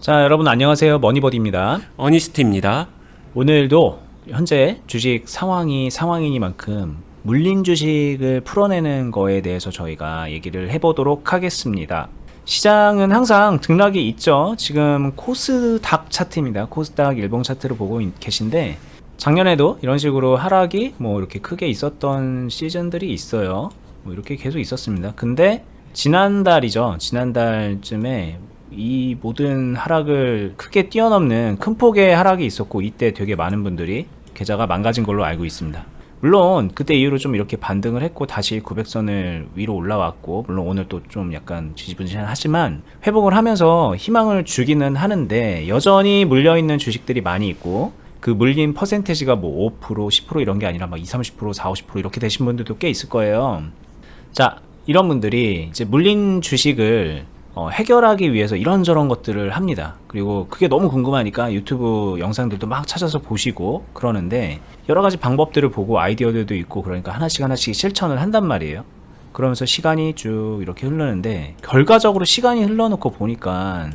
자, 여러분 안녕하세요. 머니버디입니다. 어니스트입니다. 오늘도 현재 주식 상황이니만큼 물린 주식을 풀어내는 거에 대해서 저희가 얘기를 해보도록 하겠습니다. 시장은 항상 등락이 있죠. 지금 코스닥 차트입니다. 코스닥 일봉 차트를 보고 계신데 작년에도 이런 식으로 하락이 이렇게 크게 있었던 시즌들이 있어요. 이렇게 계속 있었습니다. 근데 지난달쯤에 이 모든 하락을 크게 뛰어넘는 큰 폭의 하락이 있었고, 이때 되게 많은 분들이 계좌가 망가진 걸로 알고 있습니다. 물론 그때 이후로 좀 이렇게 반등을 했고 다시 900선을 위로 올라왔고, 물론 오늘 또 좀 약간 지지부진하지만 회복을 하면서 희망을 주기는 하는데, 여전히 물려있는 주식들이 많이 있고, 그 물린 퍼센테이지가 5%, 10% 이런 게 아니라 막 20, 30%, 40, 50% 이렇게 되신 분들도 꽤 있을 거예요. 자, 이런 분들이 이제 물린 주식을 해결하기 위해서 이런저런 것들을 합니다. 그리고 그게 너무 궁금하니까 유튜브 영상들도 막 찾아서 보시고 그러는데, 여러 가지 방법들을 보고 아이디어들도 있고, 그러니까 하나씩 실천을 한단 말이에요. 그러면서 시간이 쭉 이렇게 흐르는데, 결과적으로 시간이 흘러놓고 보니까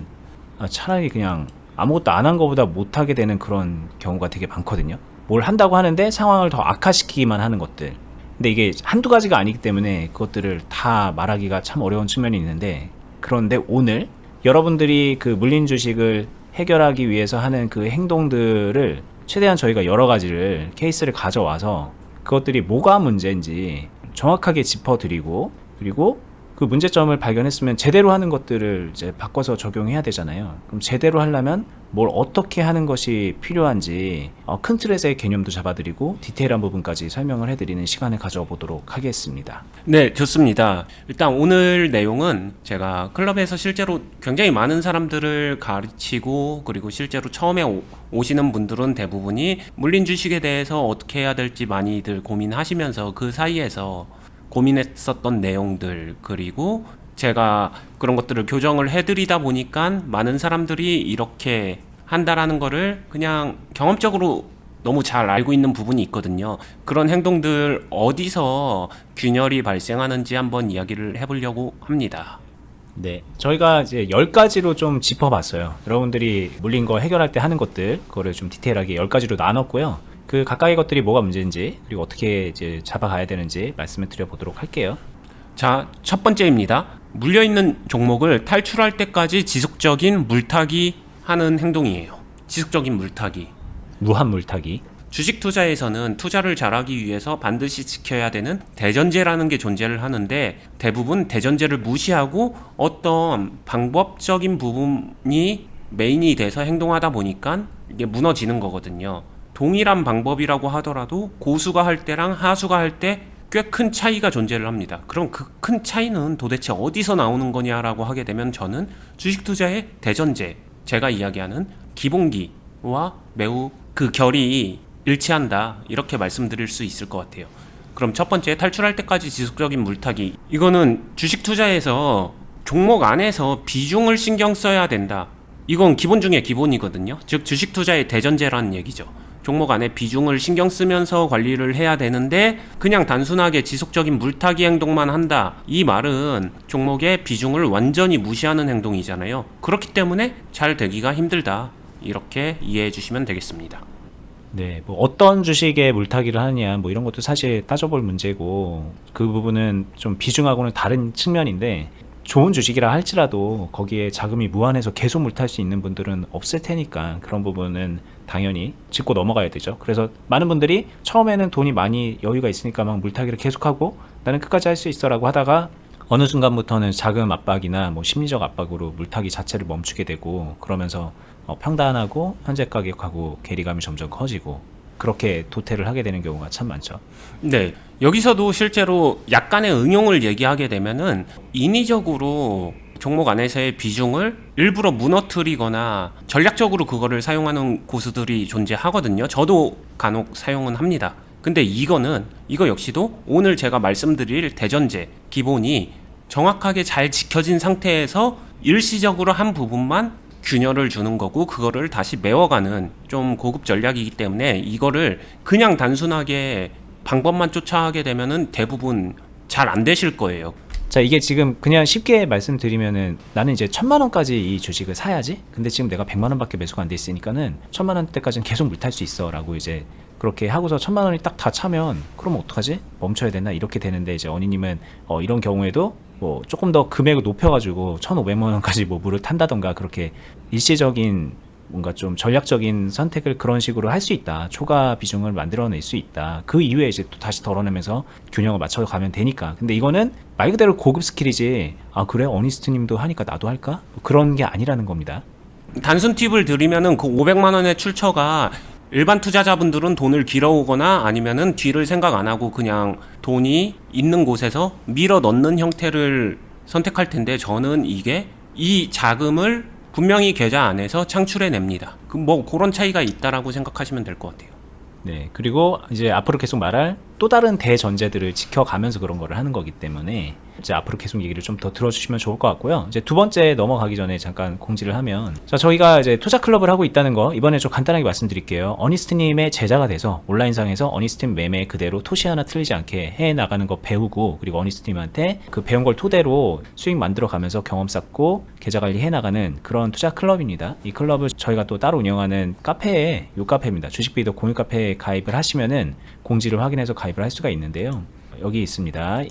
차라리 그냥 아무것도 안 한 것보다 못하게 되는 그런 경우가 되게 많거든요. 뭘 한다고 하는데 상황을 더 악화시키기만 하는 것들. 근데 이게 한두 가지가 아니기 때문에 그것들을 다 말하기가 참 어려운 측면이 있는데, 그런데 오늘 여러분들이 그 물린 주식을 해결하기 위해서 하는 그 행동들을 최대한 저희가 여러 가지를 케이스를 가져와서 그것들이 뭐가 문제인지 정확하게 짚어드리고, 그리고 그 문제점을 발견했으면 제대로 하는 것들을 이제 바꿔서 적용해야 되잖아요. 그럼 제대로 하려면 뭘 어떻게 하는 것이 필요한지 큰 틀에서의 개념도 잡아드리고 디테일한 부분까지 설명을 해드리는 시간을 가져보도록 하겠습니다. 네, 좋습니다. 일단 오늘 내용은 제가 클럽에서 실제로 굉장히 많은 사람들을 가르치고, 그리고 실제로 처음에 오시는 분들은 대부분이 물린 주식에 대해서 어떻게 해야 될지 많이들 고민하시면서 그 사이에서 고민했었던 내용들, 그리고 제가 그런 것들을 교정을 해드리다 보니까 많은 사람들이 이렇게 한다라는 거를 그냥 경험적으로 너무 잘 알고 있는 부분이 있거든요. 그런 행동들 어디서 균열이 발생하는지 한번 이야기를 해보려고 합니다. 네, 저희가 이제 10가지로 좀 짚어봤어요. 여러분들이 물린 거 해결할 때 하는 것들, 그거를 좀 디테일하게 10가지로 나눴고요. 그 각각의 것들이 뭐가 문제인지, 그리고 어떻게 이제 잡아가야 되는지 말씀을 드려보도록 할게요. 자, 첫 번째입니다. 물려있는 종목을 탈출할 때까지 지속적인 물타기 하는 행동이에요. 지속적인 물타기. 무한 물타기. 주식 투자에서는 투자를 잘하기 위해서 반드시 지켜야 되는 대전제라는 게 존재를 하는데, 대부분 대전제를 무시하고 어떤 방법적인 부분이 메인이 돼서 행동하다 보니까 이게 무너지는 거거든요. 동일한 방법이라고 하더라도 고수가 할 때랑 하수가 할 때 꽤 큰 차이가 존재를 합니다. 그럼 그 큰 차이는 도대체 어디서 나오는 거냐라고 하게 되면, 저는 주식 투자의 대전제, 제가 이야기하는 기본기와 매우 그 결이 일치한다, 이렇게 말씀드릴 수 있을 것 같아요. 그럼 첫 번째, 탈출할 때까지 지속적인 물타기. 이거는 주식 투자에서 종목 안에서 비중을 신경 써야 된다. 이건 기본 중에 기본이거든요. 즉 주식 투자의 대전제라는 얘기죠. 종목 안에 비중을 신경 쓰면서 관리를 해야 되는데, 그냥 단순하게 지속적인 물타기 행동만 한다, 이 말은 종목의 비중을 완전히 무시하는 행동이잖아요. 그렇기 때문에 잘 되기가 힘들다, 이렇게 이해해 주시면 되겠습니다. 네, 어떤 주식에 물타기를 하느냐, 이런 것도 사실 따져볼 문제고, 그 부분은 좀 비중하고는 다른 측면인데, 좋은 주식이라 할지라도 거기에 자금이 무한해서 계속 물탈 수 있는 분들은 없을 테니까 그런 부분은 당연히 짚고 넘어가야 되죠. 그래서 많은 분들이 처음에는 돈이 많이 여유가 있으니까 막 물타기를 계속하고 나는 끝까지 할 수 있어 라고 하다가 어느 순간부터는 자금 압박이나 심리적 압박으로 물타기 자체를 멈추게 되고, 그러면서 평단하고 현재 가격하고 괴리감이 점점 커지고, 그렇게 도태를 하게 되는 경우가 참 많죠. 네, 여기서도 실제로 약간의 응용을 얘기하게 되면은, 인위적으로 종목 안에서의 비중을 일부러 무너뜨리거나 전략적으로 그거를 사용하는 고수들이 존재하거든요. 저도 간혹 사용은 합니다. 근데 이거 역시도 오늘 제가 말씀드릴 대전제, 기본이 정확하게 잘 지켜진 상태에서 일시적으로 한 부분만 균열을 주는 거고, 그거를 다시 메워가는 좀 고급 전략이기 때문에, 이거를 그냥 단순하게 방법만 쫓아가게 되면은 대부분 잘 안 되실 거예요. 자, 이게 지금 그냥 쉽게 말씀드리면은 나는 이제 1,000만 원까지 이 주식을 사야지. 근데 지금 내가 100만 원밖에 매수가 안 돼 있으니까는 1,000만 원대까지는 계속 물 탈 수 있어라고 이제 그렇게 하고서 1,000만 원이 딱 다 차면 그럼 어떡하지? 멈춰야 되나? 이렇게 되는데 이제 언니님은 이런 경우에도 뭐 조금 더 금액을 높여가지고 1,500만 원까지 뭐 물을 탄다던가 그렇게 일시적인 뭔가 좀 전략적인 선택을 그런 식으로 할 수 있다. 초과 비중을 만들어낼 수 있다. 그 이후에 이제 또 다시 덜어내면서 균형을 맞춰가면 되니까. 근데 이거는 말 그대로 고급 스킬이지. 아 그래? 어니스트님도 하니까 나도 할까? 그런 게 아니라는 겁니다. 단순 팁을 드리면은 그 500만 원의 출처가 일반 투자자분들은 돈을 길어오거나 아니면은 뒤를 생각 안 하고 그냥 돈이 있는 곳에서 밀어 넣는 형태를 선택할 텐데, 저는 이게 이 자금을 분명히 계좌 안에서 창출해냅니다. 뭐 그런 차이가 있다라고 생각하시면 될 것 같아요. 네, 그리고 이제 앞으로 계속 말할 또 다른 대전제들을 지켜가면서 그런 거를 하는 거기 때문에 이제 앞으로 계속 얘기를 좀 더 들어주시면 좋을 것 같고요. 이제 두 번째 넘어가기 전에 잠깐 공지를 하면, 자, 저희가 이제 투자 클럽을 하고 있다는 거 이번에 좀 간단하게 말씀드릴게요. 어니스트님의 제자가 돼서 온라인상에서 어니스트님 매매 그대로 토시 하나 틀리지 않게 해 나가는 거 배우고, 그리고 어니스트님한테 그 배운 걸 토대로 수익 만들어 가면서 경험 쌓고 계좌 관리 해 나가는 그런 투자 클럽입니다. 이 클럽을 저희가 또 따로 운영하는 카페에, 요 카페입니다. 주식비더 공유 카페에 가입을 하시면은 공지를 확인해서 가입을 할 수가 있는데요. 여기 있습니다.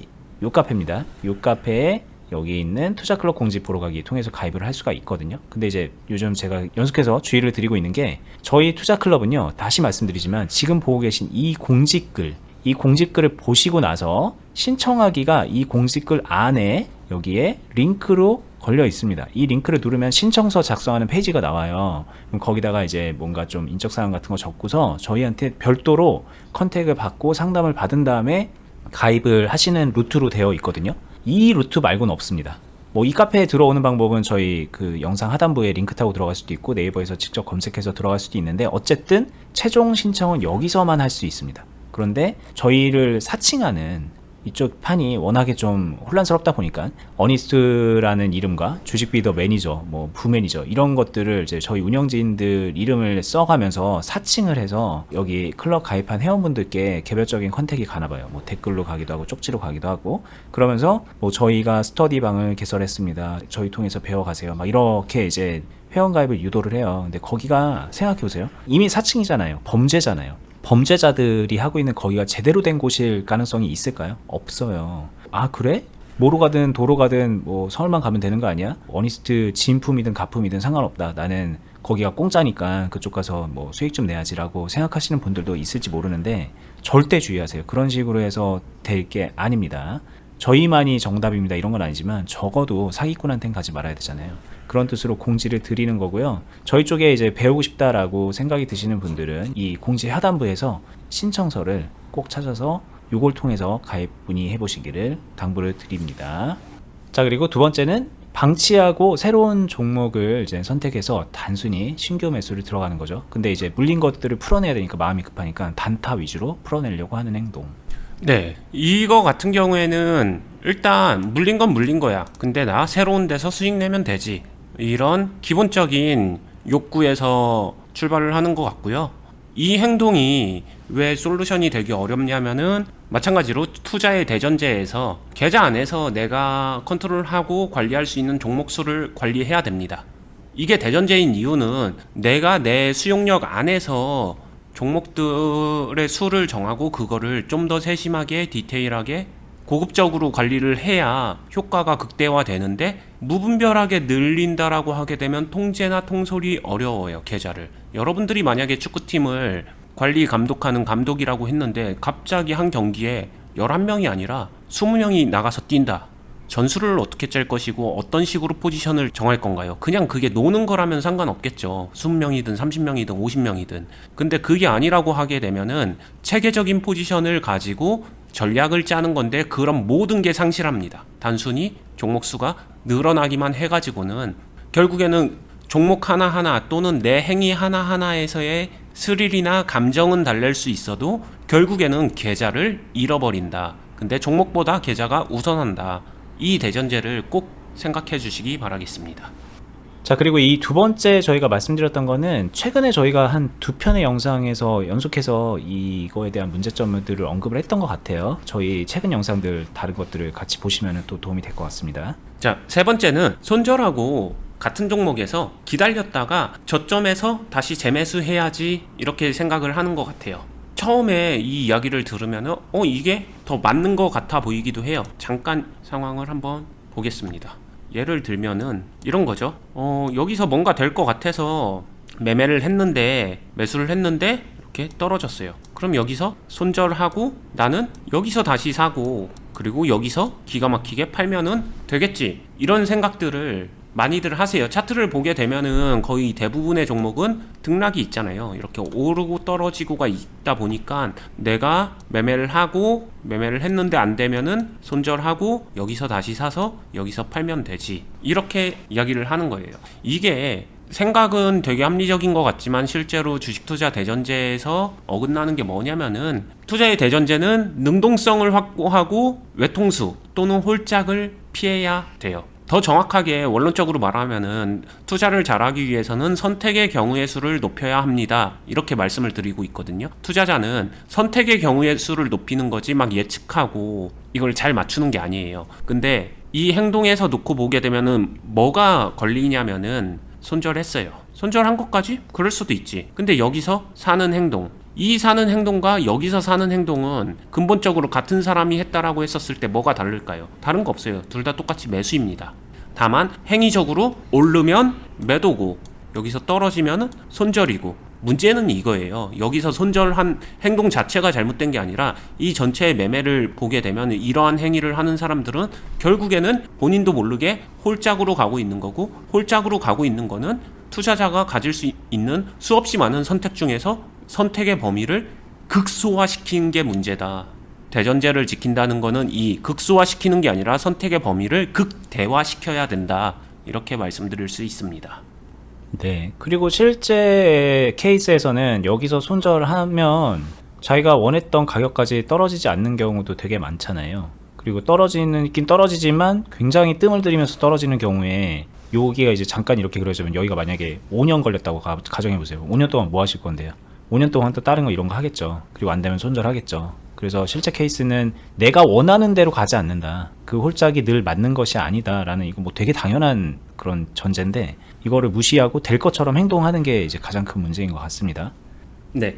요 카페입니다. 요 카페에 여기 있는 투자클럽 공지 보러 가기 통해서 가입을 할 수가 있거든요. 근데 이제 요즘 제가 연속해서 주의를 드리고 있는 게, 저희 투자클럽은요, 다시 말씀드리지만 지금 보고 계신 이 공지글을 보시고 나서 신청하기가 이 공지글 안에 여기에 링크로 걸려 있습니다. 이 링크를 누르면 신청서 작성하는 페이지가 나와요. 그럼 거기다가 이제 뭔가 좀 인적사항 같은 거 적고서 저희한테 별도로 컨택을 받고 상담을 받은 다음에 가입을 하시는 루트로 되어 있거든요. 이 루트 말고는 없습니다. 뭐 이 카페에 들어오는 방법은 저희 그 영상 하단부에 링크 타고 들어갈 수도 있고 네이버에서 직접 검색해서 들어갈 수도 있는데, 어쨌든 최종 신청은 여기서만 할 수 있습니다. 그런데 저희를 사칭하는 이쪽 판이 워낙에 좀 혼란스럽다 보니까 어니스트라는 이름과 주식비더 매니저, 뭐 부매니저 이런 것들을 이제 저희 운영진들 이름을 써가면서 사칭을 해서 여기 클럽 가입한 회원분들께 개별적인 컨택이 가나봐요. 뭐 댓글로 가기도 하고 쪽지로 가기도 하고, 그러면서 뭐 저희가 스터디방을 개설했습니다. 저희 통해서 배워가세요. 막 이렇게 이제 회원 가입을 유도를 해요. 근데 거기가 생각해보세요. 이미 사칭이잖아요. 범죄잖아요. 범죄자들이 하고 있는 거기가 제대로 된 곳일 가능성이 있을까요? 없어요. 아 그래? 뭐로 가든 도로 가든 뭐 서울만 가면 되는 거 아니야? 어니스트 진품이든 가품이든 상관없다. 나는 거기가 공짜니까 그쪽 가서 뭐 수익 좀 내야지라고 생각하시는 분들도 있을지 모르는데, 절대 주의하세요. 그런 식으로 해서 될 게 아닙니다. 저희만이 정답입니다 이런 건 아니지만 적어도 사기꾼한테는 가지 말아야 되잖아요. 그런 뜻으로 공지를 드리는 거고요. 저희 쪽에 이제 배우고 싶다라고 생각이 드시는 분들은 이 공지 하단부에서 신청서를 꼭 찾아서 요걸 통해서 가입 문의해 보시기를 당부를 드립니다. 자, 그리고 두 번째는 방치하고 새로운 종목을 이제 선택해서 단순히 신규 매수를 들어가는 거죠. 근데 이제 물린 것들을 풀어내야 되니까 마음이 급하니까 단타 위주로 풀어내려고 하는 행동. 네, 이거 같은 경우에는 일단 물린 건 물린 거야. 근데 나 새로운 데서 수익 내면 되지. 이런 기본적인 욕구에서 출발을 하는 것 같고요. 이 행동이 왜 솔루션이 되기 어렵냐면은, 마찬가지로 투자의 대전제에서 계좌 안에서 내가 컨트롤하고 관리할 수 있는 종목 수를 관리해야 됩니다. 이게 대전제인 이유는 내가 내 수용력 안에서 종목들의 수를 정하고 그거를 좀 더 세심하게 디테일하게 고급적으로 관리를 해야 효과가 극대화되는데, 무분별하게 늘린다라고 하게 되면 통제나 통솔이 어려워요. 계좌를 여러분들이 만약에 축구팀을 관리 감독하는 감독이라고 했는데 갑자기 한 경기에 11명이 아니라 20명이 나가서 뛴다. 전술을 어떻게 짤 것이고 어떤 식으로 포지션을 정할 건가요? 그냥 그게 노는 거라면 상관없겠죠. 20명이든 30명이든 50명이든. 근데 그게 아니라고 하게 되면은 체계적인 포지션을 가지고 전략을 짜는 건데, 그런 모든 게 상실합니다. 단순히 종목 수가 늘어나기만 해가지고는 결국에는 종목 하나하나 또는 내 행위 하나하나에서의 스릴이나 감정은 달랠 수 있어도 결국에는 계좌를 잃어버린다. 근데 종목보다 계좌가 우선한다. 이 대전제를 꼭 생각해 주시기 바라겠습니다. 자, 자, 그리고 이 두 번째 저희가 말씀드렸던 거는 최근에 저희가 한 두 편의 영상에서 연속해서 이거에 대한 문제점들을 언급을 했던 것 같아요. 저희 최근 영상들 다른 것들을 같이 보시면 또 도움이 될 것 같습니다. 자, 세 번째는 손절하고 같은 종목에서 기다렸다가 저점에서 다시 재매수해야지 이렇게 생각을 하는 것 같아요. 처음에 이 이야기를 들으면 이게 더 맞는 것 같아 보이기도 해요. 잠깐 상황을 한번 보겠습니다. 예를 들면은 이런 거죠. 여기서 뭔가 될 것 같아서 매수를 했는데 이렇게 떨어졌어요. 그럼 여기서 손절하고 나는 여기서 다시 사고 그리고 여기서 기가 막히게 팔면은 되겠지, 이런 생각들을 많이들 하세요. 차트를 보게 되면은 거의 대부분의 종목은 등락이 있잖아요. 이렇게 오르고 떨어지고가 있다 보니까 내가 매매를 했는데 안 되면은 손절하고 여기서 다시 사서 여기서 팔면 되지, 이렇게 이야기를 하는 거예요. 이게 생각은 되게 합리적인 것 같지만 실제로 주식 투자 대전제에서 어긋나는 게 뭐냐면은, 투자의 대전제는 능동성을 확보하고 외통수 또는 홀짝을 피해야 돼요. 더 정확하게 원론적으로 말하면은 투자를 잘하기 위해서는 선택의 경우의 수를 높여야 합니다, 이렇게 말씀을 드리고 있거든요. 투자자는 선택의 경우의 수를 높이는 거지 막 예측하고 이걸 잘 맞추는 게 아니에요. 근데 이 행동에서 놓고 보게 되면은 뭐가 걸리냐면은 손절했어요. 손절한 것까지? 그럴 수도 있지. 근데 여기서 사는 행동, 이 사는 행동과 여기서 사는 행동은 근본적으로 같은 사람이 했다라고 했었을 때 뭐가 다를까요? 다른 거 없어요. 둘 다 똑같이 매수입니다. 다만 행위적으로 오르면 매도고 여기서 떨어지면 손절이고, 문제는 이거예요. 여기서 손절한 행동 자체가 잘못된 게 아니라 이 전체의 매매를 보게 되면 이러한 행위를 하는 사람들은 결국에는 본인도 모르게 홀짝으로 가고 있는 거고, 홀짝으로 가고 있는 거는 투자자가 가질 수 있는 수없이 많은 선택 중에서 선택의 범위를 극소화시키는 게 문제다. 대전제를 지킨다는 거는 이 극소화시키는 게 아니라 선택의 범위를 극대화시켜야 된다, 이렇게 말씀드릴 수 있습니다. 네. 그리고 실제 케이스에서는 여기서 손절하면 자기가 원했던 가격까지 떨어지지 않는 경우도 되게 많잖아요. 그리고 떨어지긴 떨어지지만 굉장히 뜸을 들이면서 떨어지는 경우에 여기가 이제 잠깐 이렇게 그려지면, 여기가 만약에 5년 걸렸다고 가정해보세요. 5년 동안 뭐 하실 건데요? 5년 동안 또 다른 거 이런 거 하겠죠. 그리고 안 되면 손절하겠죠. 그래서 실제 케이스는 내가 원하는 대로 가지 않는다, 그 홀짝이 늘 맞는 것이 아니다 라는, 이거 뭐 되게 당연한 그런 전제인데 이거를 무시하고 될 것처럼 행동하는 게 이제 가장 큰 문제인 것 같습니다. 네.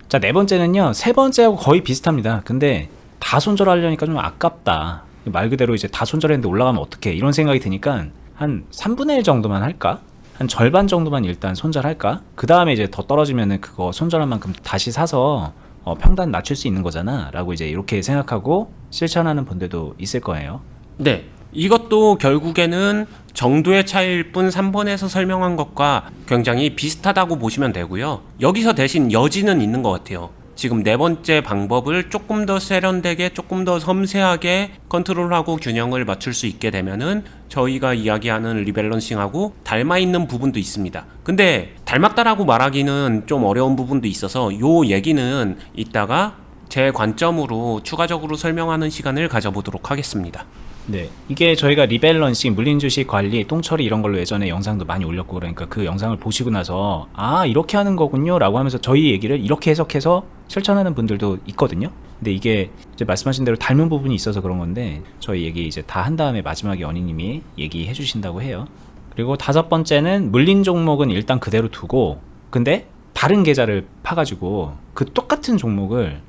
자, 네 번째는요, 세 번째하고 거의 비슷합니다. 근데 다 손절하려니까 좀 아깝다, 말 그대로 이제 다 손절했는데 올라가면 어떡해, 이런 생각이 드니까 한 3분의 1 정도만 할까? 한 절반 정도만 일단 손절할까? 그 다음에 이제 더 떨어지면은 그거 손절한 만큼 다시 사서 평단 낮출 수 있는 거잖아 라고 이제 이렇게 생각하고 실천하는 분들도 있을 거예요. 네. 이것도 결국에는 정도의 차이일 뿐 3번에서 설명한 것과 굉장히 비슷하다고 보시면 되고요. 여기서 대신 여지는 있는 것 같아요. 지금 네 번째 방법을 조금 더 세련되게, 조금 더 섬세하게 컨트롤하고 균형을 맞출 수 있게 되면은 저희가 이야기하는 리밸런싱하고 닮아 있는 부분도 있습니다. 근데 닮았다라고 말하기는 좀 어려운 부분도 있어서 요 얘기는 이따가 제 관점으로 추가적으로 설명하는 시간을 가져보도록 하겠습니다. 네, 이게 저희가 리밸런싱, 물린주식 관리, 똥처리 이런 걸로 예전에 영상도 많이 올렸고, 그러니까 그 영상을 보시고 나서 아, 이렇게 하는 거군요 라고 하면서 저희 얘기를 이렇게 해석해서 실천하는 분들도 있거든요. 근데 이게 이제 말씀하신 대로 닮은 부분이 있어서 그런 건데, 저희 얘기 이제 다 한 다음에 마지막에 연희님이 얘기해 주신다고 해요. 그리고 다섯 번째는 물린 종목은 일단 그대로 두고, 근데 다른 계좌를 파가지고 그 똑같은 종목을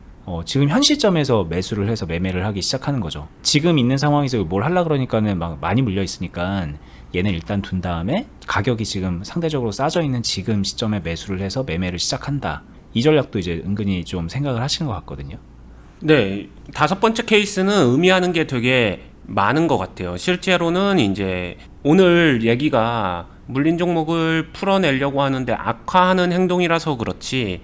지금 현 시점에서 매수를 해서 매매를 하기 시작하는 거죠. 지금 있는 상황에서 뭘 하려고 그러니까는 막 많이 물려 있으니까 얘는 일단 둔 다음에 가격이 지금 상대적으로 싸져 있는 지금 시점에 매수를 해서 매매를 시작한다, 이 전략도 이제 은근히 좀 생각을 하시는 것 같거든요. 네, 다섯 번째 케이스는 의미하는 게 되게 많은 것 같아요. 실제로는 이제 오늘 얘기가 물린 종목을 풀어내려고 하는데 악화하는 행동이라서 그렇지,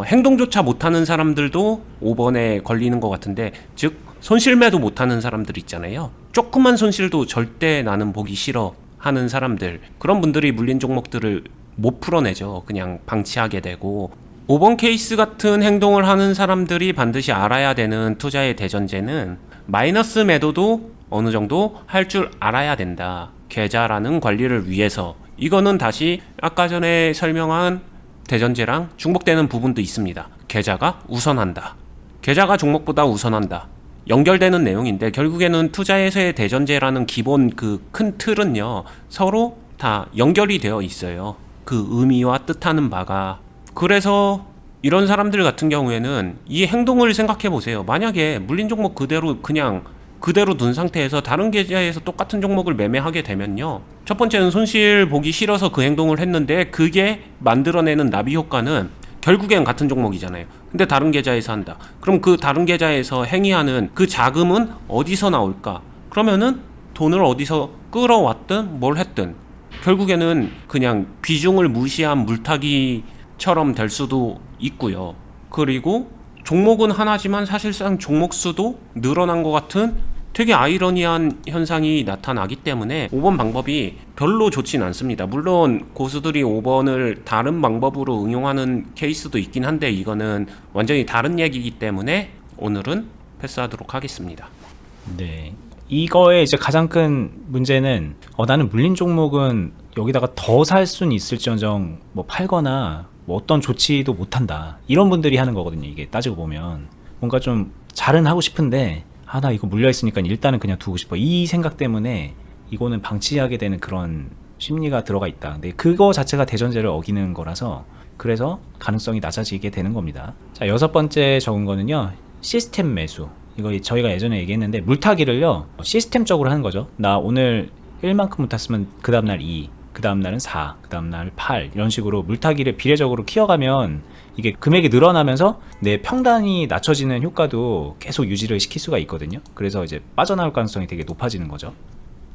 행동조차 못하는 사람들도 5번에 걸리는 것 같은데, 즉 손실매도 못하는 사람들 있잖아요. 조그만 손실도 절대 나는 보기 싫어 하는 사람들, 그런 분들이 물린 종목들을 못 풀어내죠. 그냥 방치하게 되고, 5번 케이스 같은 행동을 하는 사람들이 반드시 알아야 되는 투자의 대전제는 마이너스 매도도 어느 정도 할 줄 알아야 된다. 계좌라는 관리를 위해서 이거는 다시 아까 전에 설명한 대전제랑 중복되는 부분도 있습니다. 계좌가 우선한다. 계좌가 종목보다 우선한다. 연결되는 내용인데 결국에는 투자에서의 대전제라는 기본 그 큰 틀은요, 서로 다 연결이 되어 있어요. 그 의미와 뜻하는 바가. 그래서 이런 사람들 같은 경우에는 이 행동을 생각해 보세요. 만약에 물린 종목 그대로 그냥 그대로 둔 상태에서 다른 계좌에서 똑같은 종목을 매매하게 되면요, 첫 번째는 손실 보기 싫어서 그 행동을 했는데 그게 만들어내는 나비 효과는 결국엔 같은 종목이잖아요. 근데 다른 계좌에서 한다. 그럼 그 다른 계좌에서 행위하는 그 자금은 어디서 나올까? 그러면은 돈을 어디서 끌어왔든 뭘 했든 결국에는 그냥 비중을 무시한 물타기처럼 될 수도 있고요. 그리고 종목은 하나지만 사실상 종목 수도 늘어난 것 같은 되게 아이러니한 현상이 나타나기 때문에 5번 방법이 별로 좋진 않습니다. 물론 고수들이 5번을 다른 방법으로 응용하는 케이스도 있긴 한데 이거는 완전히 다른 얘기이기 때문에 오늘은 패스하도록 하겠습니다. 네. 이거의 이제 가장 큰 문제는 나는 물린 종목은 여기다가 더 살 수는 있을지언정 뭐 팔거나 뭐 어떤 조치도 못한다, 이런 분들이 하는 거거든요. 이게 따지고 보면 뭔가 좀 잘은 하고 싶은데 나 이거 물려있으니까 일단은 그냥 두고 싶어, 이 생각 때문에 이거는 방치하게 되는 그런 심리가 들어가 있다. 근데 그거 자체가 대전제를 어기는 거라서 그래서 가능성이 낮아지게 되는 겁니다. 자, 6번째 적은 거는요, 시스템 매수. 이거 저희가 예전에 얘기했는데 물타기를요 시스템적으로 하는 거죠. 나 오늘 1만큼 못 탔으면 그 다음날 2, 그 다음날은 4, 그 다음날 8, 이런 식으로 물타기를 비례적으로 키워가면 이게 금액이 늘어나면서 내 평단이 낮춰지는 효과도 계속 유지를 시킬 수가 있거든요. 그래서 이제 빠져나올 가능성이 되게 높아지는 거죠.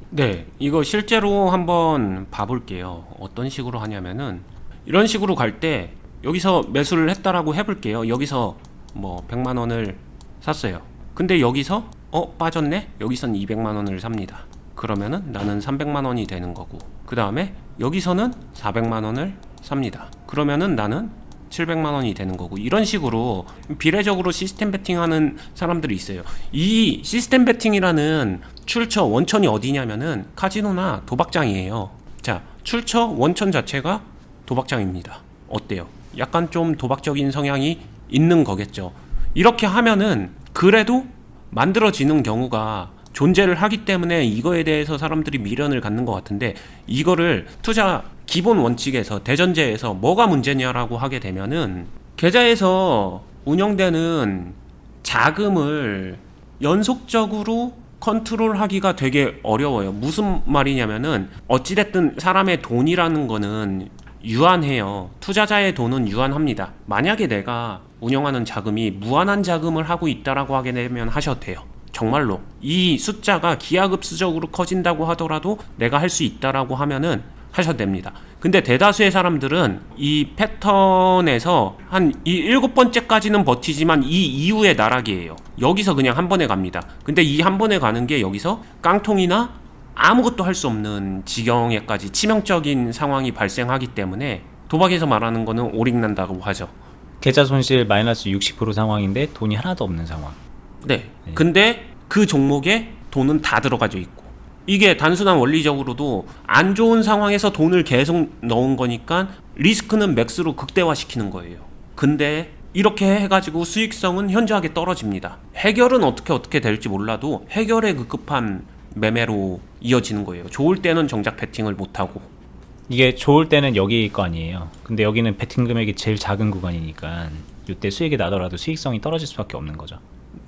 네, 이거 실제로 한번 봐볼게요. 어떤 식으로 하냐면은 이런 식으로 갈 때 여기서 매수를 했다라고 해볼게요. 여기서 뭐 100만 원을 샀어요. 근데 여기서 빠졌네? 여기선 200만 원을 삽니다. 그러면은 나는 300만 원이 되는 거고, 그 다음에 여기서는 400만 원을 삽니다. 그러면은 나는 700만 원이 되는 거고, 이런 식으로 비례적으로 시스템 베팅하는 사람들이 있어요. 이 시스템 베팅이라는 출처 원천이 어디냐면은 카지노나 도박장이에요. 자, 출처 원천 자체가 도박장입니다. 어때요? 약간 좀 도박적인 성향이 있는 거겠죠. 이렇게 하면은 그래도 만들어지는 경우가 존재를 하기 때문에 이거에 대해서 사람들이 미련을 갖는 것 같은데, 이거를 투자 기본 원칙에서 대전제에서 뭐가 문제냐라고 하게 되면은 계좌에서 운영되는 자금을 연속적으로 컨트롤하기가 되게 어려워요. 무슨 말이냐면은 어찌됐든 사람의 돈이라는 거는 유한해요. 투자자의 돈은 유한합니다. 만약에 내가 운영하는 자금이 무한한 자금을 하고 있다라고 하게 되면 하셔도 돼요. 정말로 이 숫자가 기하급수적으로 커진다고 하더라도 내가 할 수 있다라고 하면은 하셔도 됩니다. 근데 대다수의 사람들은 이 패턴에서 한 이 7번째까지는 버티지만 이 이후에 나락이에요. 여기서 그냥 한 번에 갑니다. 근데 이 한 번에 가는 게 여기서 깡통이나 아무것도 할 수 없는 지경에까지 치명적인 상황이 발생하기 때문에 도박에서 말하는 거는 오릭난다고 하죠. 계좌 손실 마이너스 60% 상황인데 돈이 하나도 없는 상황. 네. 근데 그 종목에 돈은 다 들어가져 있고, 이게 단순한 원리적으로도 안 좋은 상황에서 돈을 계속 넣은 거니까 리스크는 맥스로 극대화시키는 거예요. 근데 이렇게 해가지고 수익성은 현저하게 떨어집니다. 해결은 어떻게 될지 몰라도 해결에 급급한 매매로 이어지는 거예요. 좋을 때는 정작 베팅을 못하고. 이게 좋을 때는 여기일 거 아니에요. 근데 여기는 베팅 금액이 제일 작은 구간이니까 이때 수익이 나더라도 수익성이 떨어질 수밖에 없는 거죠.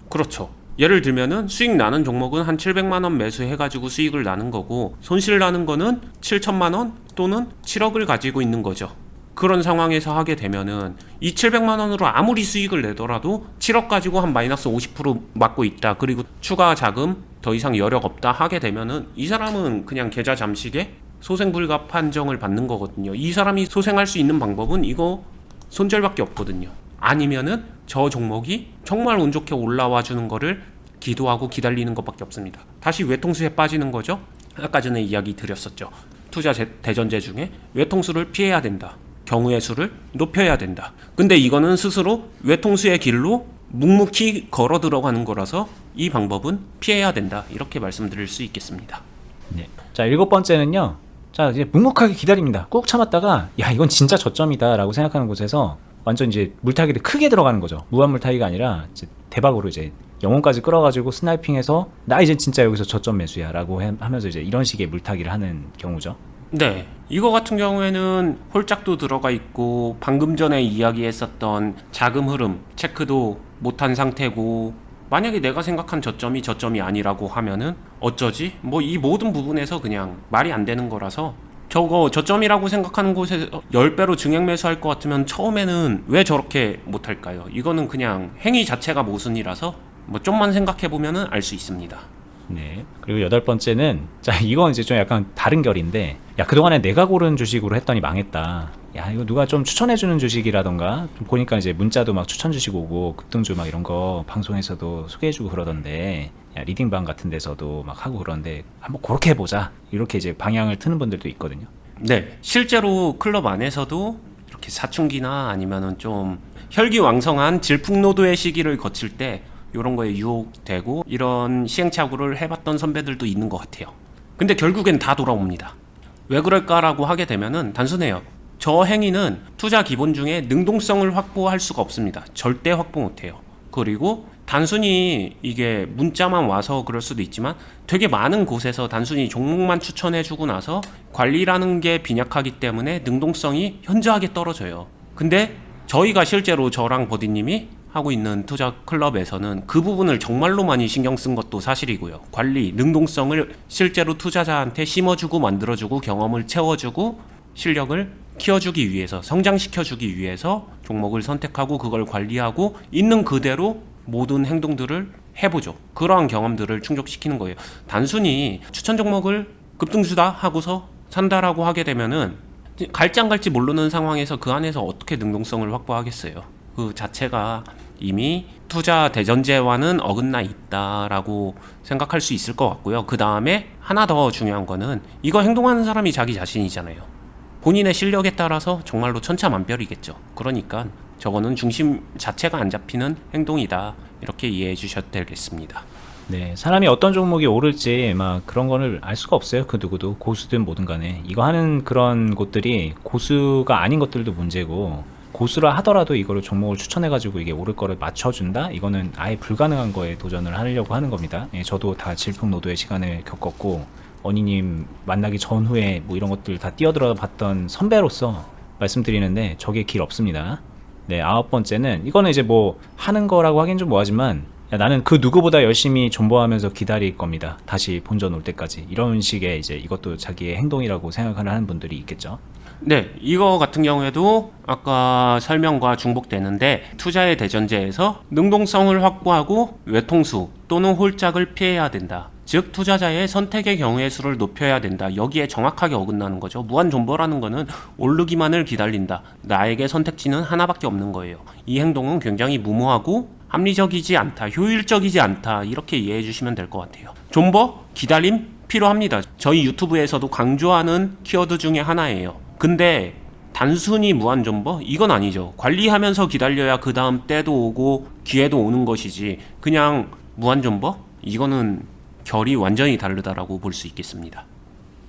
그렇죠. 예를 들면은 수익 나는 종목은 한 700만 원 매수해가지고 수익을 나는 거고, 손실 나는 거는 7천만 원 또는 7억을 가지고 있는 거죠. 그런 상황에서 하게 되면은 이 700만 원으로 아무리 수익을 내더라도 7억 가지고 한 마이너스 50% 맞고 있다, 그리고 추가 자금 더 이상 여력 없다 하게 되면은 이 사람은 그냥 계좌 잠식에 소생불가 판정을 받는 거거든요. 이 사람이 소생할 수 있는 방법은 이거 손절밖에 없거든요. 아니면은 저 종목이 정말 운 좋게 올라와 주는 거를 기도하고 기다리는 것밖에 없습니다. 다시 외통수에 빠지는 거죠. 아까 전에 이야기 드렸었죠. 투자 대전제 중에 외통수를 피해야 된다, 경우의 수를 높여야 된다. 근데 이거는 스스로 외통수의 길로 묵묵히 걸어 들어가는 거라서 이 방법은 피해야 된다, 이렇게 말씀드릴 수 있겠습니다. 네. 자, 7번째는요, 자, 이제 묵묵하게 기다립니다. 꾹 참았다가 야, 이건 진짜 저점이다라고 생각하는 곳에서 완전 이제 물타기를 크게 들어가는 거죠. 무한 물타기가 아니라 이제 대박으로 이제 영혼까지 끌어가지고 스나이핑해서 나 이제 진짜 여기서 저점 매수야라고 하면서 이제 이런 식의 물타기를 하는 경우죠. 네, 이거 같은 경우에는 홀짝도 들어가 있고 방금 전에 이야기했었던 자금 흐름 체크도 못한 상태고, 만약에 내가 생각한 저점이 저점이 아니라고 하면은 어쩌지? 뭐 이 모든 부분에서 그냥 말이 안 되는 거라서, 저거 저점이라고 생각하는 곳에서 10배로 증액 매수할 것 같으면 처음에는 왜 저렇게 못할까요? 이거는 그냥 행위 자체가 모순이라서 뭐 좀만 생각해 보면은 알 수 있습니다. 네. 그리고 여덟 번째는, 자, 이건 이제 좀 약간 다른 결인데, 야, 그동안에 내가 고른 주식으로 했더니 망했다. 야, 이거 누가 좀 추천해주는 주식이라던가, 좀 보니까 이제 문자도 막 추천 주식 오고, 급등주 막 이런 거 방송에서도 소개해주고 그러던데, 야, 리딩방 같은 데서도 막 하고 그러는데, 한번 그렇게 해보자. 이렇게 이제 방향을 트는 분들도 있거든요. 네, 실제로 클럽 안에서도 이렇게 사춘기나 아니면은 좀 혈기왕성한 질풍노도의 시기를 거칠 때 이런 거에 유혹되고 이런 시행착오를 해봤던 선배들도 있는 것 같아요. 근데 결국엔 다 돌아옵니다. 왜 그럴까라고 하게 되면은 단순해요. 저 행위는 투자 기본 중에 능동성을 확보할 수가 없습니다. 절대 확보 못해요. 그리고 단순히 이게 문자만 와서 그럴 수도 있지만 되게 많은 곳에서 단순히 종목만 추천해주고 나서 관리라는 게 빈약하기 때문에 능동성이 현저하게 떨어져요. 근데 저희가 실제로 저랑 버디님이 하고 있는 투자 클럽에서는 그 부분을 정말로 많이 신경 쓴 것도 사실이고요. 관리, 능동성을 실제로 투자자한테 심어주고 만들어주고 경험을 채워주고 실력을 키워주기 위해서, 성장시켜주기 위해서 종목을 선택하고 그걸 관리하고 있는 그대로 모든 행동들을 해보죠. 그러한 경험들을 충족시키는 거예요. 단순히 추천 종목을 급등주다 하고서 산다라고 하게 되면은 갈지 안 갈지 모르는 상황에서 그 안에서 어떻게 능동성을 확보하겠어요. 그 자체가 이미 투자 대전제와는 어긋나 있다라고 생각할 수 있을 것 같고요. 그 다음에 하나 더 중요한 거는 이거 행동하는 사람이 자기 자신이잖아요. 본인의 실력에 따라서 정말로 천차만별이겠죠. 그러니까 저거는 중심 자체가 안 잡히는 행동이다, 이렇게 이해해 주셔도 되겠습니다. 네, 사람이 어떤 종목이 오를지 막 그런 거를 알 수가 없어요. 그 누구도, 고수든 뭐든 간에. 이거 하는 그런 곳들이 고수가 아닌 것들도 문제고, 고수라 하더라도 이거를 종목을 추천해가지고 이게 오를 거를 맞춰준다? 이거는 아예 불가능한 거에 도전을 하려고 하는 겁니다. 예, 저도 다 질풍노도의 시간을 겪었고, 언니님 만나기 전후에 뭐 이런 것들 다 뛰어들어 봤던 선배로서 말씀드리는데 저게 길 없습니다. 네, 아홉 번째는, 이거는 이제 뭐 하는 거라고 하긴 좀 뭐하지만, 야, 나는 그 누구보다 열심히 존버하면서 기다릴 겁니다. 다시 본전 올 때까지. 이런 식의 이제 이것도 자기의 행동이라고 생각을 하는 분들이 있겠죠. 네, 이거 같은 경우에도 아까 설명과 중복되는데, 투자의 대전제에서 능동성을 확보하고 외통수 또는 홀짝을 피해야 된다. 즉 투자자의 선택의 경우의 수를 높여야 된다. 여기에 정확하게 어긋나는 거죠. 무한 존버라는 거는 오르기만을 기다린다. 나에게 선택지는 하나밖에 없는 거예요. 이 행동은 굉장히 무모하고 합리적이지 않다, 효율적이지 않다, 이렇게 이해해 주시면 될 것 같아요. 존버, 기다림 필요합니다. 저희 유튜브에서도 강조하는 키워드 중에 하나예요. 근데 단순히 무한 존버? 이건 아니죠. 관리하면서 기다려야 그 다음 때도 오고 기회도 오는 것이지, 그냥 무한 존버? 이거는 결이 완전히 다르다라고 볼 수 있겠습니다.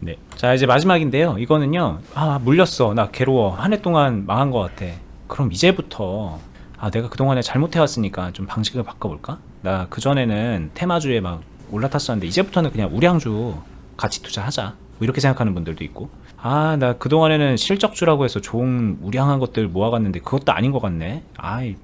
네. 자, 이제 마지막인데요. 이거는요. 아, 물렸어. 나 괴로워. 한 해 동안 망한 것 같아. 그럼 이제부터 내가 그동안에 잘못해왔으니까 좀 방식을 바꿔볼까? 나 그전에는 테마주에 막 올라탔었는데 이제부터는 그냥 우량주 같이 투자하자. 뭐 이렇게 생각하는 분들도 있고, 나 그동안에는 실적주라고 해서 좋은 우량한 것들 모아갔는데 그것도 아닌 것 같네.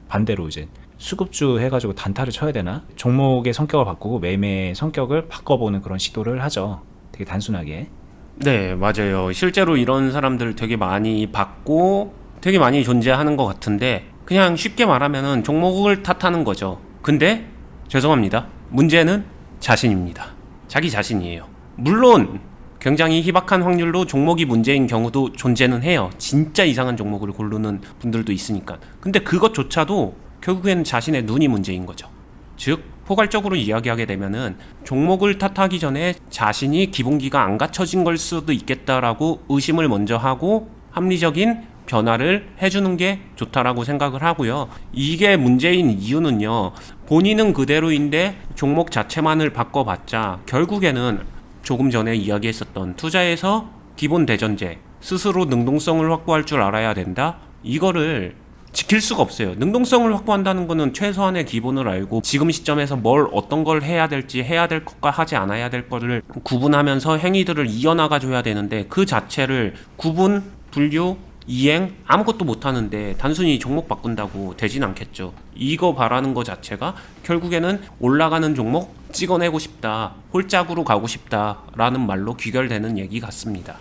반대로 이제 수급주 해가지고 단타를 쳐야 되나? 종목의 성격을 바꾸고 매매의 성격을 바꿔보는 그런 시도를 하죠. 되게 단순하게. 네, 맞아요. 실제로 이런 사람들 되게 많이 봤고 되게 많이 존재하는 것 같은데, 그냥 쉽게 말하면은 종목을 탓하는 거죠. 근데 죄송합니다. 문제는 자신입니다. 자기 자신이에요. 물론 굉장히 희박한 확률로 종목이 문제인 경우도 존재는 해요. 진짜 이상한 종목을 고르는 분들도 있으니까. 근데 그것조차도 결국엔 자신의 눈이 문제인 거죠. 즉 포괄적으로 이야기하게 되면은 종목을 탓하기 전에 자신이 기본기가 안 갖춰진 걸 수도 있겠다라고 의심을 먼저 하고 합리적인 변화를 해주는 게 좋다라고 생각을 하고요. 이게 문제인 이유는요, 본인은 그대로인데 종목 자체만을 바꿔봤자 결국에는 조금 전에 이야기했었던 투자에서 기본 대전제, 스스로 능동성을 확보할 줄 알아야 된다. 이거를 지킬 수가 없어요. 능동성을 확보한다는 거는 최소한의 기본을 알고 지금 시점에서 뭘 어떤 걸 해야 될지, 해야 될 것과 하지 않아야 될 거를 구분하면서 행위들을 이어나가 줘야 되는데, 그 자체를 구분, 분류, 이행 아무것도 못하는데 단순히 종목 바꾼다고 되진 않겠죠. 이거 바라는 거 자체가 결국에는 올라가는 종목 찍어내고 싶다, 홀짝으로 가고 싶다라는 말로 귀결되는 얘기 같습니다.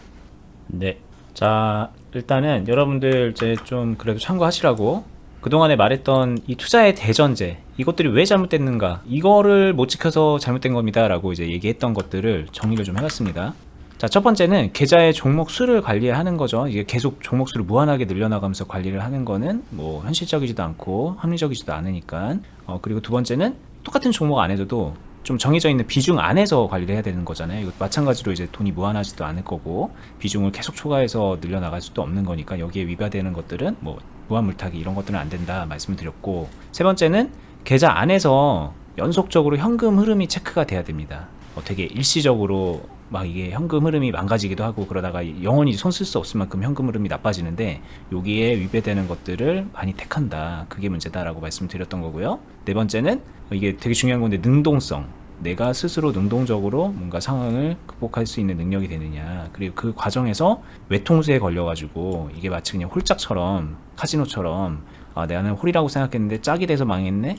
네. 자, 일단은 여러분들 이제 좀 그래도 참고하시라고 그동안에 말했던 이 투자의 대전제, 이것들이 왜 잘못됐는가, 이거를 못 지켜서 잘못된 겁니다 라고 이제 얘기했던 것들을 정리를 좀 해봤습니다. 자, 첫 번째는 계좌의 종목 수를 관리하는 거죠. 이게 계속 종목 수를 무한하게 늘려나가면서 관리를 하는 거는 뭐 현실적이지도 않고 합리적이지도 않으니까. 그리고 두 번째는 똑같은 종목 안에서도 좀 정해져 있는 비중 안에서 관리를 해야 되는 거잖아요. 이거 마찬가지로 이제 돈이 무한하지도 않을 거고 비중을 계속 초과해서 늘려나갈 수도 없는 거니까 여기에 위반되는 것들은 뭐 무한 물타기 이런 것들은 안 된다 말씀을 드렸고, 세 번째는 계좌 안에서 연속적으로 현금 흐름이 체크가 돼야 됩니다. 되게 일시적으로 막 이게 현금 흐름이 망가지기도 하고 그러다가 영원히 손 쓸 수 없을 만큼 현금 흐름이 나빠지는데 여기에 위배되는 것들을 많이 택한다. 그게 문제다라고 말씀드렸던 거고요. 네 번째는 이게 되게 중요한 건데, 능동성. 내가 스스로 능동적으로 뭔가 상황을 극복할 수 있는 능력이 되느냐, 그리고 그 과정에서 외통수에 걸려가지고 이게 마치 그냥 홀짝처럼 카지노처럼 내가는 홀이라고 생각했는데 짝이 돼서 망했네,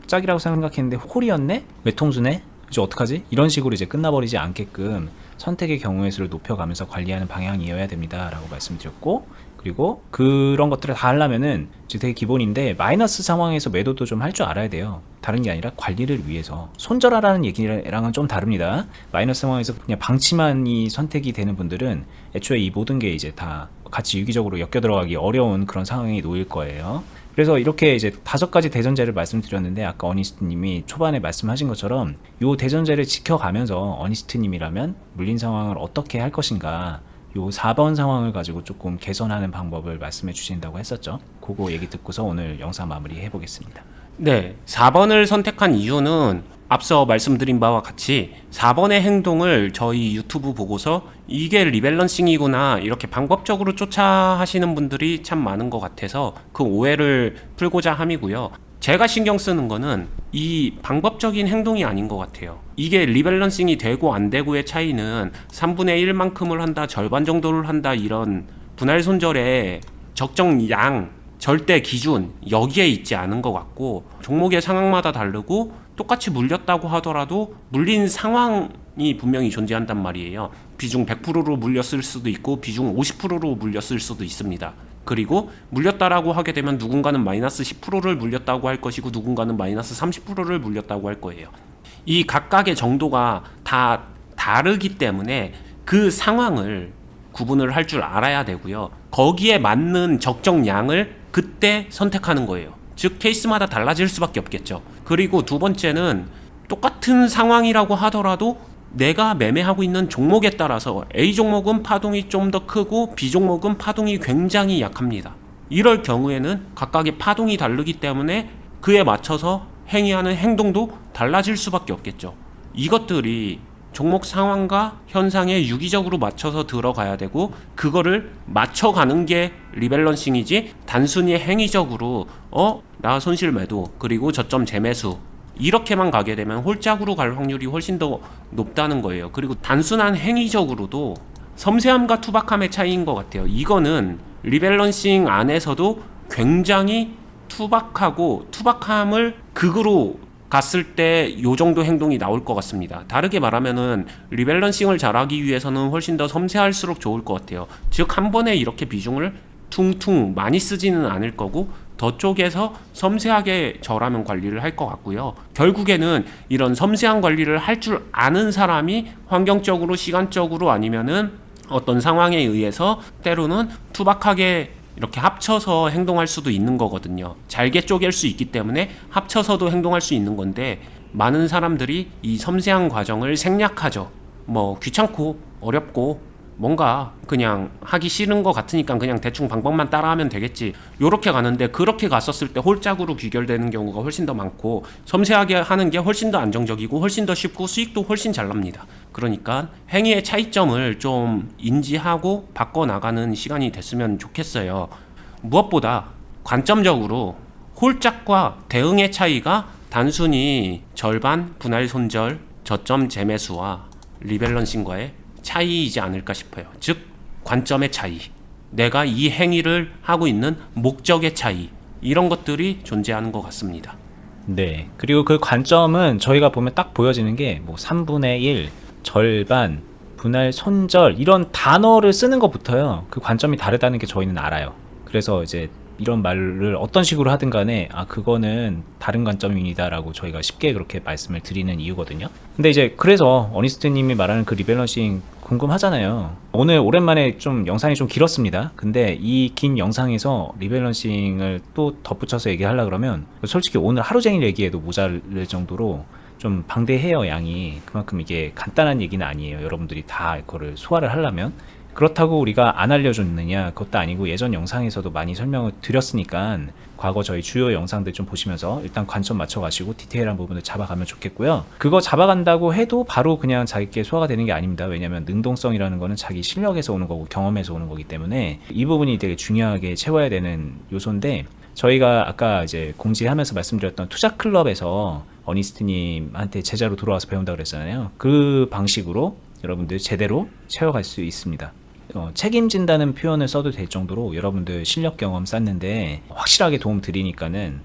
짝이라고 생각했는데 홀이었네, 외통수네, 이제 어떡하지? 이런 식으로 이제 끝나버리지 않게끔 선택의 경우의 수를 높여가면서 관리하는 방향이어야 됩니다 라고 말씀드렸고, 그리고 그런 것들을 다 하려면은 이제 되게 기본인데 마이너스 상황에서 매도도 좀 할 줄 알아야 돼요. 다른 게 아니라 관리를 위해서. 손절하라는 얘기랑은 좀 다릅니다. 마이너스 상황에서 그냥 방치만이 선택이 되는 분들은 애초에 이 모든 게 이제 다 같이 유기적으로 엮여 들어가기 어려운 그런 상황에 놓일 거예요. 그래서 이렇게 이제 5가지 대전제를 말씀드렸는데, 아까 어니스트님이 초반에 말씀하신 것처럼 요 대전제를 지켜가면서 어니스트님이라면 물린 상황을 어떻게 할 것인가, 요 4번 상황을 가지고 조금 개선하는 방법을 말씀해 주신다고 했었죠. 그거 얘기 듣고서 오늘 영상 마무리 해보겠습니다. 네, 4번을 선택한 이유는 앞서 말씀드린 바와 같이 4번의 행동을 저희 유튜브 보고서 이게 리밸런싱이구나 이렇게 방법적으로 쫓아 하시는 분들이 참 많은 것 같아서 그 오해를 풀고자 함이고요. 제가 신경 쓰는 거는 이 방법적인 행동이 아닌 것 같아요. 이게 리밸런싱이 되고 안 되고의 차이는 3분의 1만큼을 한다, 절반 정도를 한다, 이런 분할 손절의 적정 양, 절대 기준 여기에 있지 않은 것 같고, 종목의 상황마다 다르고 똑같이 물렸다고 하더라도 물린 상황이 분명히 존재한단 말이에요. 비중 100%로 물렸을 수도 있고 비중 50%로 물렸을 수도 있습니다. 그리고 물렸다라고 하게 되면 누군가는 마이너스 10%를 물렸다고 할 것이고 누군가는 마이너스 30%를 물렸다고 할 거예요. 이 각각의 정도가 다 다르기 때문에 그 상황을 구분을 할 줄 알아야 되고요. 거기에 맞는 적정량을 그때 선택하는 거예요. 즉 케이스마다 달라질 수밖에 없겠죠. 그리고 두 번째는 똑같은 상황이라고 하더라도 내가 매매하고 있는 종목에 따라서 A 종목은 파동이 좀 더 크고 B 종목은 파동이 굉장히 약합니다. 이럴 경우에는 각각의 파동이 다르기 때문에 그에 맞춰서 행위하는 행동도 달라질 수밖에 없겠죠. 이것들이 종목 상황과 현상에 유기적으로 맞춰서 들어가야 되고, 그거를 맞춰가는 게 리밸런싱이지 단순히 행위적으로 나 손실 매도 그리고 저점 재매수 이렇게만 가게 되면 홀짝으로 갈 확률이 훨씬 더 높다는 거예요. 그리고 단순한 행위적으로도 섬세함과 투박함의 차이인 것 같아요. 이거는 리밸런싱 안에서도 굉장히 투박하고 투박함을 극으로 갔을 때 요 정도 행동이 나올 것 같습니다. 다르게 말하면은 리밸런싱을 잘하기 위해서는 훨씬 더 섬세할수록 좋을 것 같아요. 즉 한 번에 이렇게 비중을 퉁퉁 많이 쓰지는 않을 거고 더 쪽에서 섬세하게 저라면 관리를 할 것 같고요. 결국에는 이런 섬세한 관리를 할 줄 아는 사람이 환경적으로 시간적으로 아니면은 어떤 상황에 의해서 때로는 투박하게 이렇게 합쳐서 행동할 수도 있는 거거든요. 잘게 쪼갤 수 있기 때문에 합쳐서도 행동할 수 있는 건데, 많은 사람들이 이 섬세한 과정을 생략하죠. 뭐 귀찮고 어렵고 뭔가 그냥 하기 싫은 것 같으니까 그냥 대충 방법만 따라하면 되겠지. 요렇게 가는데 그렇게 갔었을 때 홀짝으로 귀결되는 경우가 훨씬 더 많고 섬세하게 하는 게 훨씬 더 안정적이고 훨씬 더 쉽고 수익도 훨씬 잘 납니다. 그러니까 행위의 차이점을 좀 인지하고 바꿔나가는 시간이 됐으면 좋겠어요. 무엇보다 관점적으로 홀짝과 대응의 차이가 단순히 절반 분할 손절, 저점 재매수와 리밸런싱과의 차이이지 않을까 싶어요. 즉 관점의 차이, 내가 이 행위를 하고 있는 목적의 차이, 이런 것들이 존재하는 것 같습니다. 네. 그리고 그 관점은 저희가 보면 딱 보여지는 게 뭐 3분의 1, 절반, 분할 손절 이런 단어를 쓰는 것부터요. 그 관점이 다르다는 게 저희는 알아요. 그래서 이제 이런 말을 어떤 식으로 하든 간에 그거는 다른 관점입니다라고 저희가 쉽게 그렇게 말씀을 드리는 이유거든요. 근데 이제 그래서 어니스트님이 말하는 그 리밸런싱 궁금하잖아요. 오늘 오랜만에 좀 영상이 좀 길었습니다. 근데 이 긴 영상에서 리밸런싱을 또 덧붙여서 얘기하려 그러면 솔직히 오늘 하루 종일 얘기해도 모자랄 정도로 좀 방대해요, 양이. 그만큼 이게 간단한 얘기는 아니에요. 여러분들이 다 그거를 소화를 하려면. 그렇다고 우리가 안 알려줬느냐, 그것도 아니고 예전 영상에서도 많이 설명을 드렸으니까 과거 저희 주요 영상들 좀 보시면서 일단 관점 맞춰가시고 디테일한 부분을 잡아가면 좋겠고요. 그거 잡아간다고 해도 바로 그냥 자기께 소화가 되는 게 아닙니다. 왜냐면 능동성이라는 거는 자기 실력에서 오는 거고 경험에서 오는 거기 때문에 이 부분이 되게 중요하게 채워야 되는 요소인데, 저희가 아까 이제 공지하면서 말씀드렸던 투자클럽에서 어니스트님한테 제자로 들어와서 배운다고 그랬잖아요. 그 방식으로 여러분들 제대로 채워갈 수 있습니다. 책임진다는 표현을 써도 될 정도로 여러분들 실력 경험 쌓는데 확실하게 도움 드리니까는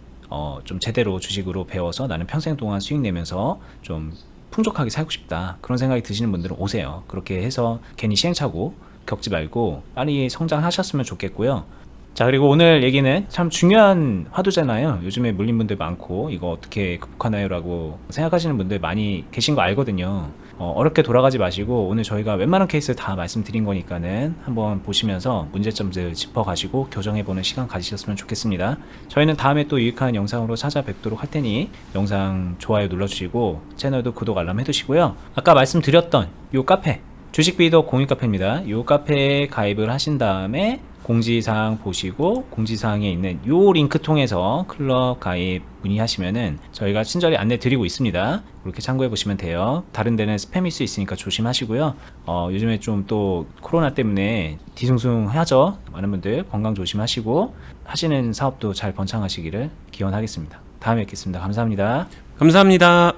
좀 제대로 주식으로 배워서 나는 평생 동안 수익 내면서 좀 풍족하게 살고 싶다, 그런 생각이 드시는 분들은 오세요. 그렇게 해서 괜히 시행착오 겪지 말고 빨리 성장하셨으면 좋겠고요. 자, 그리고 오늘 얘기는 참 중요한 화두잖아요. 요즘에 물린 분들 많고 이거 어떻게 극복하나요? 라고 생각하시는 분들 많이 계신 거 알거든요. 어렵게 돌아가지 마시고 오늘 저희가 웬만한 케이스 다 말씀드린 거니까는 한번 보시면서 문제점들 짚어가시고 교정해보는 시간 가지셨으면 좋겠습니다. 저희는 다음에 또 유익한 영상으로 찾아뵙도록 할 테니 영상 좋아요 눌러주시고 채널도 구독 알람 해두시고요. 아까 말씀드렸던 요 카페, 주식비더 공유 카페입니다. 요 카페에 가입을 하신 다음에 공지사항 보시고 공지사항에 있는 요 링크 통해서 클럽 가입 문의하시면은 저희가 친절히 안내 드리고 있습니다. 그렇게 참고해 보시면 돼요. 다른 데는 스팸일 수 있으니까 조심하시고요. 요즘에 좀 또 코로나 때문에 뒤숭숭하죠. 많은 분들 건강 조심하시고 하시는 사업도 잘 번창하시기를 기원하겠습니다. 다음에 뵙겠습니다. 감사합니다. 감사합니다.